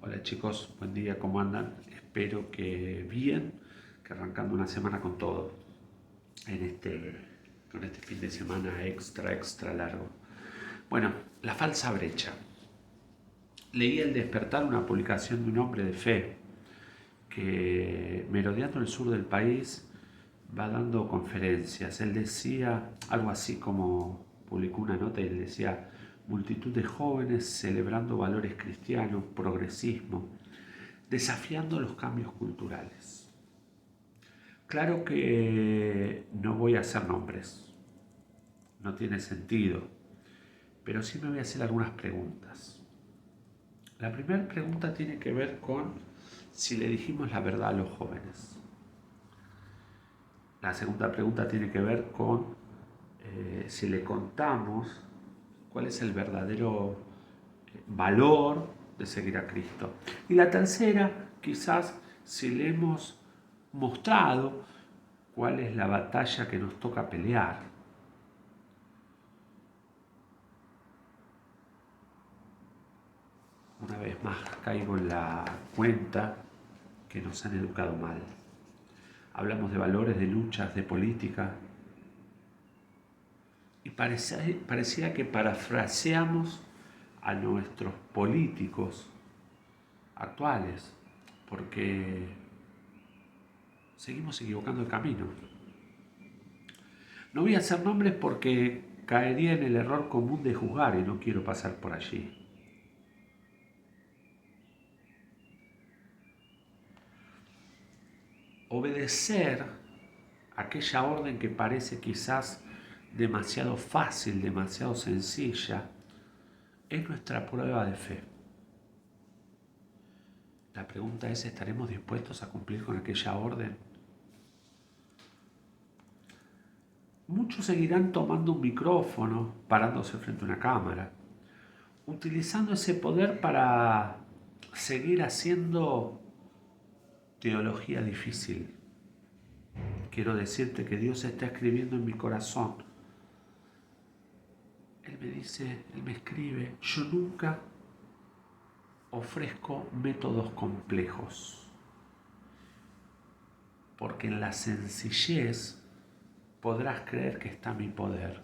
Hola chicos, buen día, ¿cómo andan? Espero que bien, que arrancando una semana con todo, en con este fin de semana extra largo. Bueno, la falsa brecha. Leí al despertar una publicación de un hombre de fe que merodeando el sur del país va dando conferencias. Él decía algo así como, publicó una nota y él decía, multitud de jóvenes celebrando valores cristianos, progresismo, desafiando los cambios culturales. Claro que no voy a hacer nombres, no tiene sentido, pero sí me voy a hacer algunas preguntas. La primera pregunta tiene que ver con si le dijimos la verdad a los jóvenes. La segunda pregunta tiene que ver con si le contamos cuál es el verdadero valor de seguir a Cristo. Y la tercera, quizás si le hemos mostrado cuál es la batalla que nos toca pelear. Una vez más caigo en la cuenta que nos han educado mal. Hablamos de valores, de luchas, de política, y parecía que parafraseamos a nuestros políticos actuales, porque seguimos equivocando el camino. No voy a hacer nombres porque caería en el error común de juzgar y no quiero pasar por allí. Obedecer aquella orden que parece quizás demasiado fácil, demasiado sencilla, es nuestra prueba de fe. La pregunta es, ¿estaremos dispuestos a cumplir con aquella orden? Muchos seguirán tomando un micrófono, parándose frente a una cámara, utilizando ese poder para seguir haciendo teología difícil. Quiero decirte que Dios está escribiendo en mi corazón. Él me dice, Él me escribe, yo nunca ofrezco métodos complejos, porque en la sencillez podrás creer que está mi poder.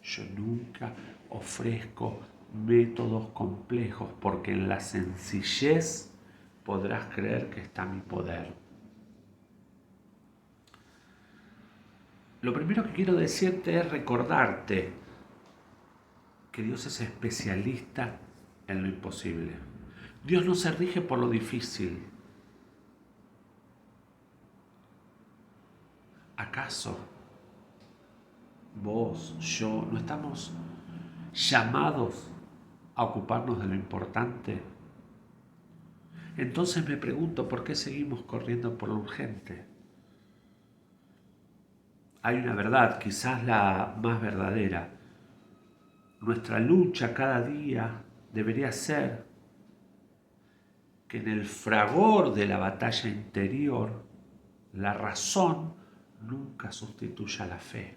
Yo nunca ofrezco métodos complejos, porque en la sencillez podrás creer que está mi poder. Lo primero que quiero decirte es recordarte que Dios es especialista en lo imposible. Dios no se rige por lo difícil. ¿Acaso vos, yo, no estamos llamados a ocuparnos de lo importante? Entonces me pregunto, ¿por qué seguimos corriendo por lo urgente? Hay una verdad, quizás la más verdadera. Nuestra lucha cada día debería ser que en el fragor de la batalla interior, la razón nunca sustituya a la fe.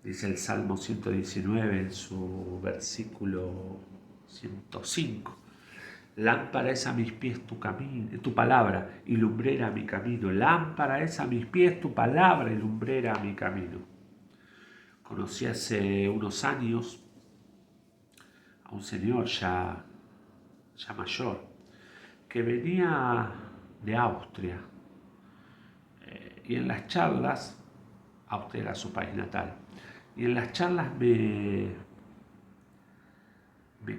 Dice el Salmo 119 en su versículo 105. Lámpara es a mis pies tu camino, tu palabra y lumbrera a mi camino. Lámpara es a mis pies tu palabra y lumbrera a mi camino. Conocí hace unos años a un señor ya mayor que venía de Austria y en las charlas, Austria era su país natal, y en las charlas me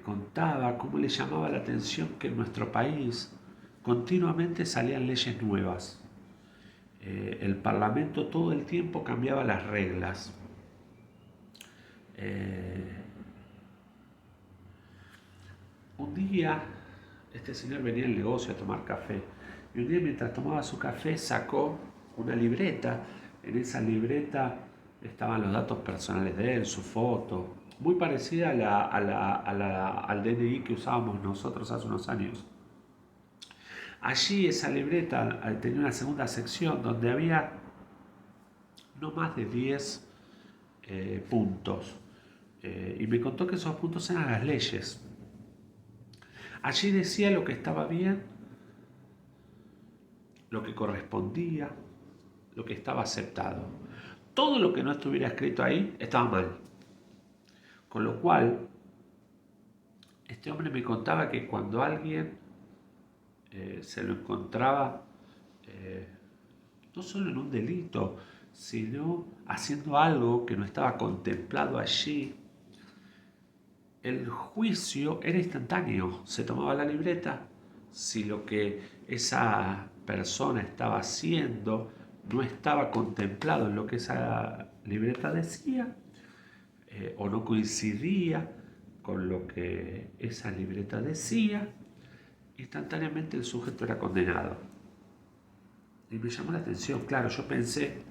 contaba cómo le llamaba la atención que en nuestro país continuamente salían leyes nuevas. El Parlamento todo el tiempo cambiaba las reglas. Un día, este señor venía al negocio a tomar café y un día mientras tomaba su café sacó una libreta. En esa libreta estaban los datos personales de él, su foto, muy parecida al DNI que usábamos nosotros hace unos años. Allí esa libreta tenía una segunda sección donde había no más de 10 puntos. Y me contó que esos puntos eran las leyes. Allí decía lo que estaba bien, lo que correspondía, lo que estaba aceptado. Todo lo que no estuviera escrito ahí estaba mal. Con lo cual, este hombre me contaba que cuando alguien se lo encontraba eh, no solo en un delito, sino haciendo algo que no estaba contemplado allí, el juicio era instantáneo. Se tomaba la libreta, si lo que esa persona estaba haciendo no estaba contemplado en lo que esa libreta decía, o no coincidía con lo que esa libreta decía, instantáneamente el sujeto era condenado. Y me llamó la atención, claro, yo pensé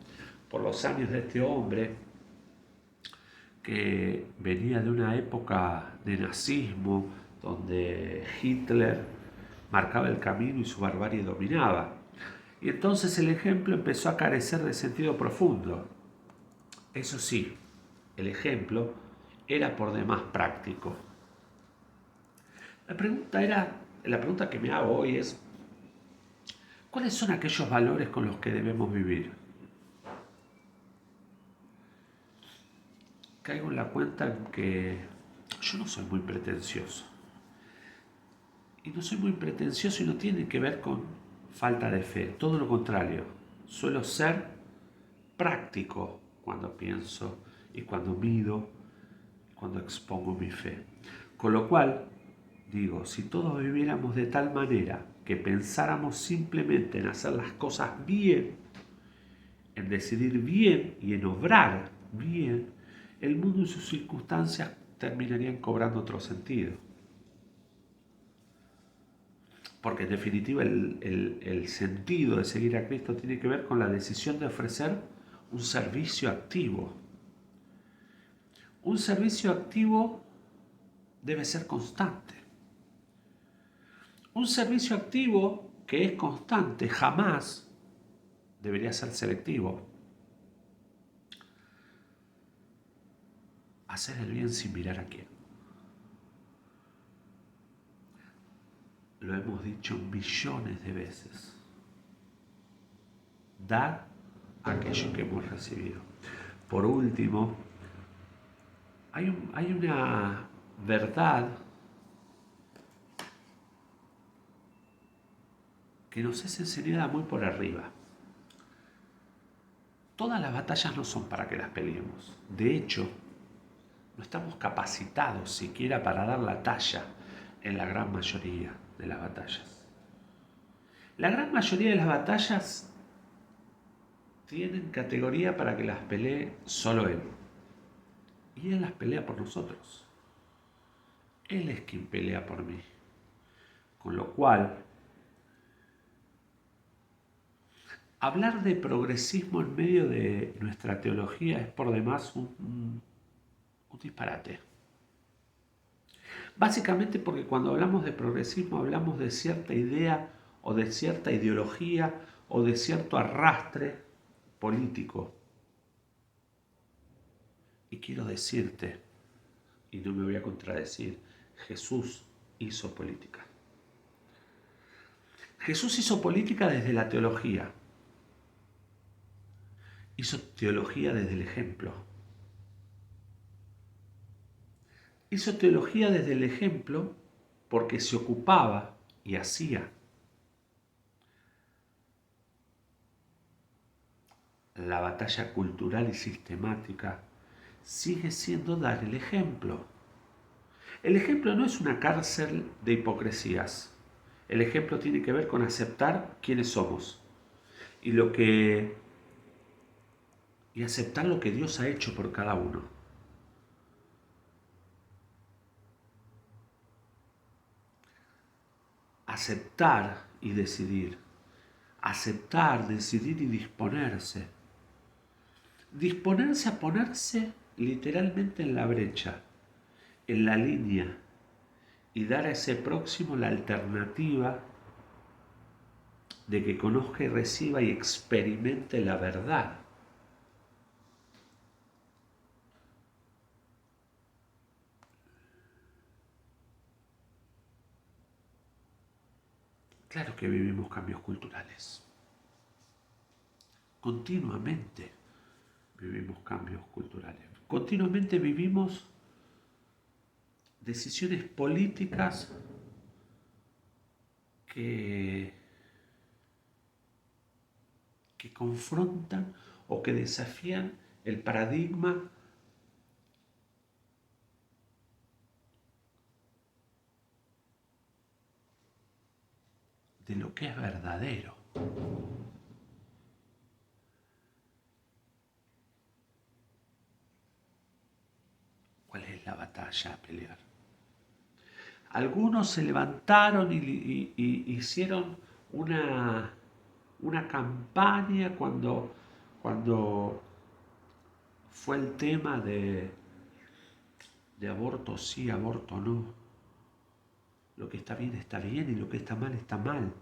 por los años de este hombre que venía de una época de nazismo donde Hitler marcaba el camino y su barbarie dominaba. Y entonces el ejemplo empezó a carecer de sentido profundo. Eso sí, el ejemplo era por demás práctico. La pregunta que me hago hoy es, ¿cuáles son aquellos valores con los que debemos vivir? Caigo en la cuenta en que yo no soy muy pretencioso. Y no soy muy pretencioso y no tiene que ver con falta de fe, todo lo contrario. Suelo ser práctico cuando pienso y cuando mido, cuando expongo mi fe. Con lo cual, digo, si todos viviéramos de tal manera que pensáramos simplemente en hacer las cosas bien, en decidir bien y en obrar bien, el mundo y sus circunstancias terminarían cobrando otro sentido. Porque en definitiva el sentido de seguir a Cristo tiene que ver con la decisión de ofrecer un servicio activo. Un servicio activo debe ser constante. Un servicio activo que es constante jamás debería ser selectivo. Hacer el bien sin mirar a quién. Lo hemos dicho millones de veces. Dar aquello que hemos recibido. Por último, hay una verdad que nos es enseñada muy por arriba. Todas las batallas no son para que las peleemos. De hecho, no estamos capacitados siquiera para dar la talla en la gran mayoría de las batallas. La gran mayoría de las batallas tienen categoría para que las pelee solo Él. Y Él las pelea por nosotros. Él es quien pelea por mí. Con lo cual, hablar de progresismo en medio de nuestra teología es por demás un disparate. Básicamente porque cuando hablamos de progresismo hablamos de cierta idea o de cierta ideología o de cierto arrastre político. Y quiero decirte, y no me voy a contradecir, Jesús hizo política. Jesús hizo política desde la teología. Hizo teología desde el ejemplo. Hizo teología desde el ejemplo porque se ocupaba y hacía. La batalla cultural y sistemática sigue siendo dar el ejemplo. El ejemplo no es una cárcel de hipocresías. El ejemplo tiene que ver con aceptar quiénes somos y aceptar lo que Dios ha hecho por cada uno. Aceptar y decidir. Aceptar, decidir y disponerse. Disponerse a ponerse literalmente en la brecha, en la línea, y dar a ese próximo la alternativa de que conozca y reciba y experimente la verdad. Claro que vivimos cambios culturales. Continuamente vivimos cambios culturales. Continuamente vivimos decisiones políticas que confrontan o que desafían el paradigma de lo que es verdadero. ¿Cuál es la batalla a pelear? Algunos se levantaron y hicieron una campaña cuando fue el tema de aborto sí, aborto no. Lo que está bien y lo que está mal.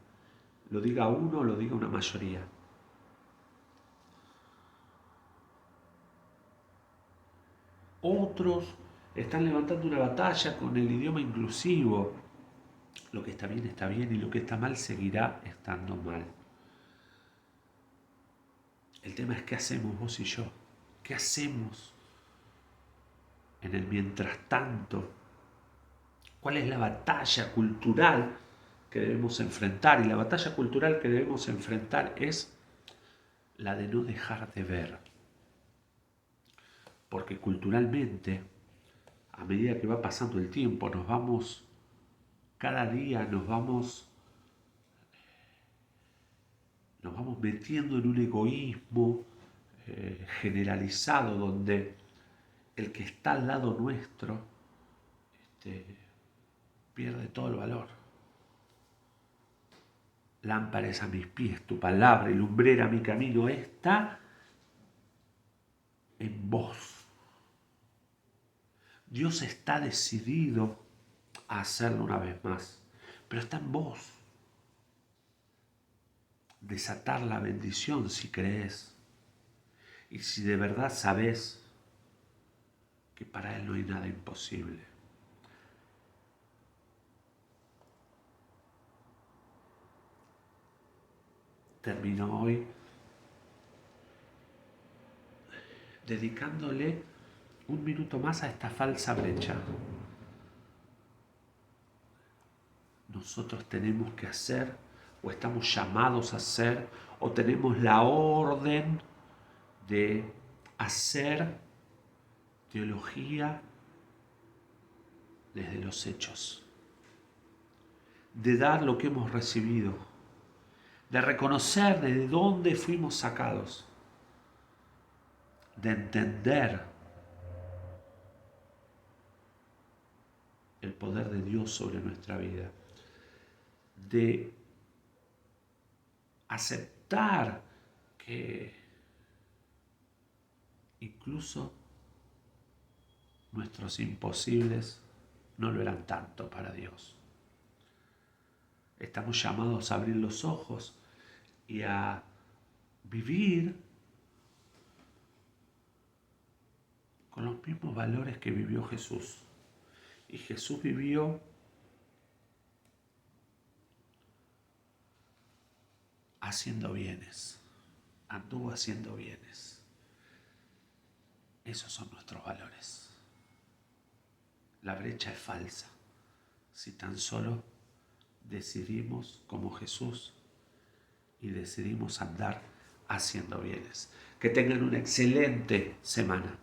Lo diga uno o lo diga una mayoría. Otros están levantando una batalla con el idioma inclusivo. Lo que está bien y lo que está mal seguirá estando mal. El tema es qué hacemos vos y yo. ¿Qué hacemos en el mientras tanto? ¿Cuál es la batalla cultural que debemos enfrentar? Y la batalla cultural que debemos enfrentar es la de no dejar de ver. Porque culturalmente, a medida que va pasando el tiempo, cada día nos vamos metiendo en un egoísmo generalizado donde el que está al lado nuestro pierde todo el valor. Lámpara es a mis pies tu palabra y lumbrera mi camino. Está en vos. Dios está decidido a hacerlo una vez más, pero está en vos. Desatar la bendición si crees y si de verdad sabes que para Él no hay nada imposible. Termino hoy dedicándole un minuto más a esta falsa brecha. Nosotros tenemos que hacer, o estamos llamados a hacer, o tenemos la orden de hacer teología desde los hechos, de dar lo que hemos recibido, de reconocer desde dónde fuimos sacados, de entender el poder de Dios sobre nuestra vida, de aceptar que incluso nuestros imposibles no lo eran tanto para Dios. Estamos llamados a abrir los ojos y a vivir con los mismos valores que vivió Jesús. Y Jesús vivió haciendo bienes, anduvo haciendo bienes. Esos son nuestros valores. La brecha es falsa si tan solo decidimos como Jesús y decidimos andar haciendo bienes. Que tengan una excelente semana.